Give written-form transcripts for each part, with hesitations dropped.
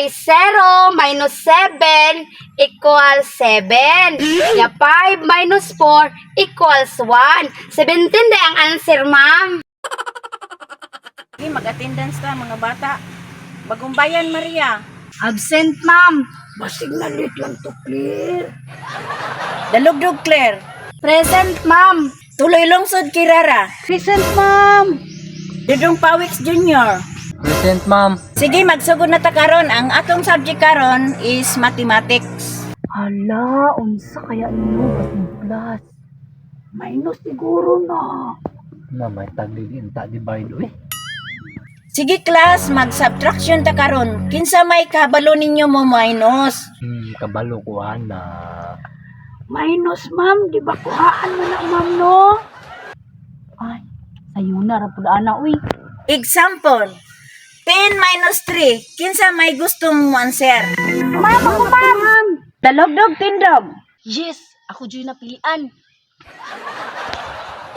Kay 0 minus 7 equals 7. Ya 5 minus 4 equals 1. 17 day ang answer, ma'am. Okay, mag-attendance ka mga bata. Bagumbayan Maria. Absent, ma'am. Basig na lit lang to, Claire. Dalugdog Claire. Present, ma'am. Tuloy Lungsod Kirara. Present, ma'am. Dudong Pawiks Jr. Present, ma'am. Sige, magsugod na ta karon. Ang atong subject karon is mathematics. Hala, unsa kaya inyo basig plus? Minus siguro na. Na may tagdi-inta divide eh. Sige class, mag-subtraction ta karon. Kinsa may kabalo ninyo mo minus? Kabalo ko na. Minus, ma'am. Di ba kuhaan mo na, ma'am, no? Ay, sayo na, rapod ana, uy. Example, 10 minus 3. Kinsa may gustong mo answer? Ma'am, ako, ma'am. Dalugdog tindog. Yes, ako dyan napilian.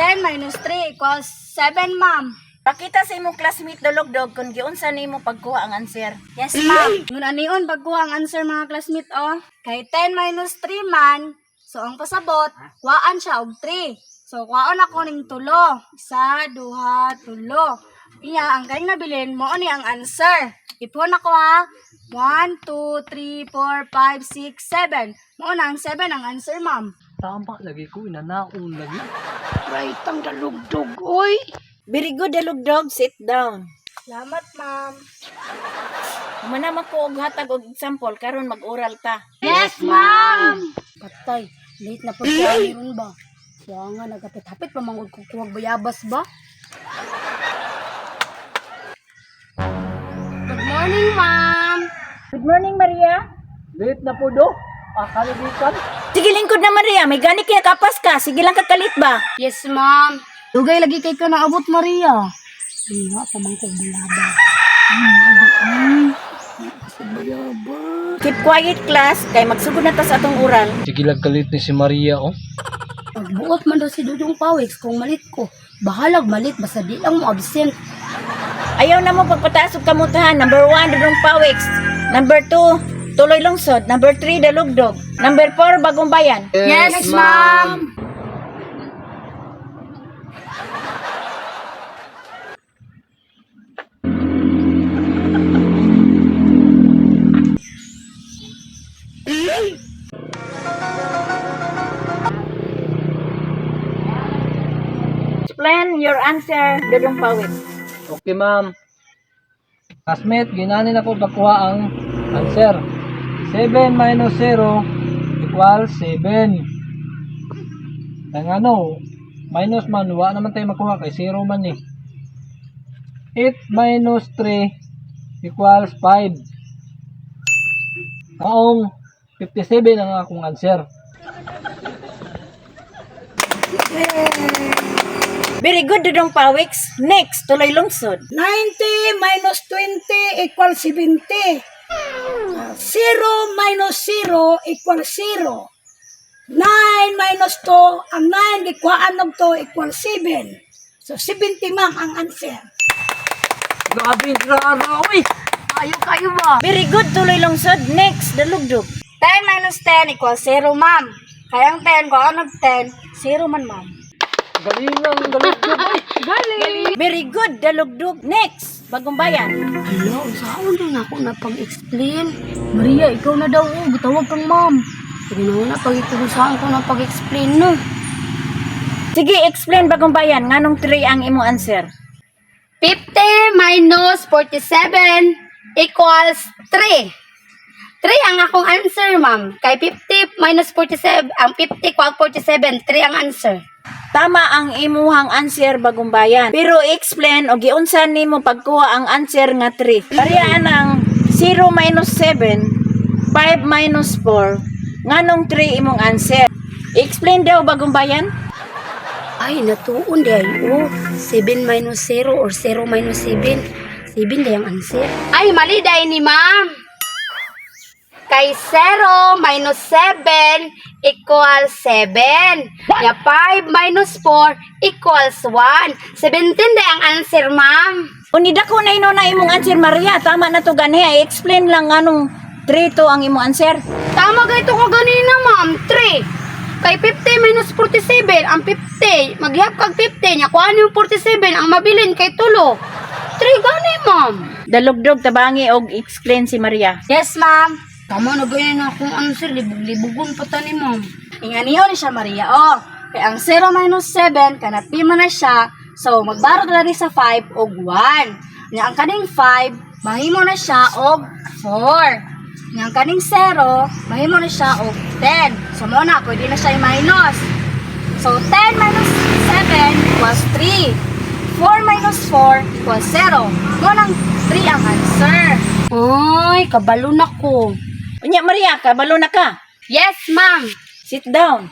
10 minus 3 equals 7, ma'am. Pakita sa imong classmate Dalugdog kung giunsa nimo pagkuha ang answer. Yes, ma'am. Muna niyon, pagkuha ang answer, mga classmate, oh. Kay 10 minus 3 man, so ang pasabot, kuhaan siya og 3. So, kuhaan ako ning tulo. 1, 2, 3. Iya, ang kanyang nabilin, mo ni ang answer. Ipon ako ha. 1, 2, 3, 4, 5, 6, 7. Mo na ang 7 ang answer, ma'am. Tama lagi ko, inanaon lagi. Right ang dalugdog, uy. Very good Dalugdog, sit down. Salamat, ma'am. Muna ko og hatag og example karon mag-oral ta. Yes, ma'am. Patay, late na po siya mayroon ba? Siya nga, nagkapit-hapit pa mangod kukuwag bayabas ba? Good morning, ma'am. Good morning Maria. Late na po do. Kalibikan. Sige lingkod na Maria, may gani kaya kapas ka. Sige lang kakalit ba? Yes, ma'am. Dugay lagi kay ka naabot, Maria. Ay, nga, pamangkog bayabas. Bayabas. Keep quiet class kay magsugod na ta sa atong oral. Sige lang kalit ni si Maria, oh. Pagbuot man daw si Dudong Pawiks kung malit ko. Bahalag malit, basta di lang mo absent. Ayaw na mo pagpataas og kamutahan. Number 1, Dudong Pawiks. Number 2, Tuloy Lungsod. Number 3, Dalugdog. Number 4, Bagong Bayan. Yes, ma'am. Explain your answer, Dudong Pawiks. Okay, ma'am. Classmate, ginanin ako pagkuha ang answer. 7 minus 0 equals 7. Ang ano, minus man, wala naman tayo makuha kay 0 man eh. 8 minus 3 equals 5. Taong 57 ang akong answer. Very good, Dudong Pawiks. Next, Tuloy Lungsod. 90 minus 20 equals 70. 0 minus 0 equals 0. 9 minus 2, ang 9 gikuhaan og 2 equals 7. So 70 ma'am ang answer. Grabe, grabe. Ayo kayo ba? Very good, Tuloy Lungsod. Next, Dalugdog. 10 minus 10 equals 0, ma'am. Kaya ang 10, kung ano 10, 0 man, ma'am. Galing ang galing. Galing. Very good, Dalugdog. Next, Bagong Bayan. Hello, saan na ako napag-explain? Maria, ikaw na daw. Butawag kang ma'am. Sige na pag-iturusan ko na pag-explain no. Sige, explain Bagong Bayan. Nganong 3 ang imo answer? 50 minus 47 equals 3. 3 ang akong answer, ma'am. Kay 50 minus 47, ang 50 equal 47, 3 ang answer. Tama ang imuhang answer Bagong Bayan. Pero explain o giunsan nimo pagkuha ang answer nga 3. Parehas ang 0 minus 7, 5 minus 4. Nganong 3 imong answer? Explain daw Bagong Bayan. Ay, natuon day. Oh, 7 minus 0 or 0 minus 7. 7 day ang answer. Ay, mali dahil ni ma'am. Kay 0 minus 7 equals 7. Ya 5 minus 4 equals 1. 17 day ang answer, ma'am. Unida ko na ino na imong answer, Maria. Tama na to gani. I-explain lang anong 3 to ang imong answer. Tama gayto ko ganina, ma'am. 3. Kay 50 minus 47, ang 50. Maghihap kag 50 nya kuan yung 47 ang mabilin kay tulo. 3 gani, ma'am. Dalugdog tabangi og explain si Maria. Yes, ma'am. Tama na ganyan akong answer. Libog-libogon pa tani, ma'am. Inganiyo ni siya, Maria. Oh, kay ang 0 minus 7, kanat pima na siya. So, magbarog na rin sa 5 og 1. Nga ang kaning 5, mahimo na siya og 4. Nga ang kaning 0, mahimo na siya og 10. So, muna, pwede na siya i-minus. So, 10 minus 7 equals 3. 4 minus 4 equals 0. Munang 3 ang answer. Ay, kabalo na ko. Unya, Maria, kabalo na ka. Yes, ma'am. Sit down.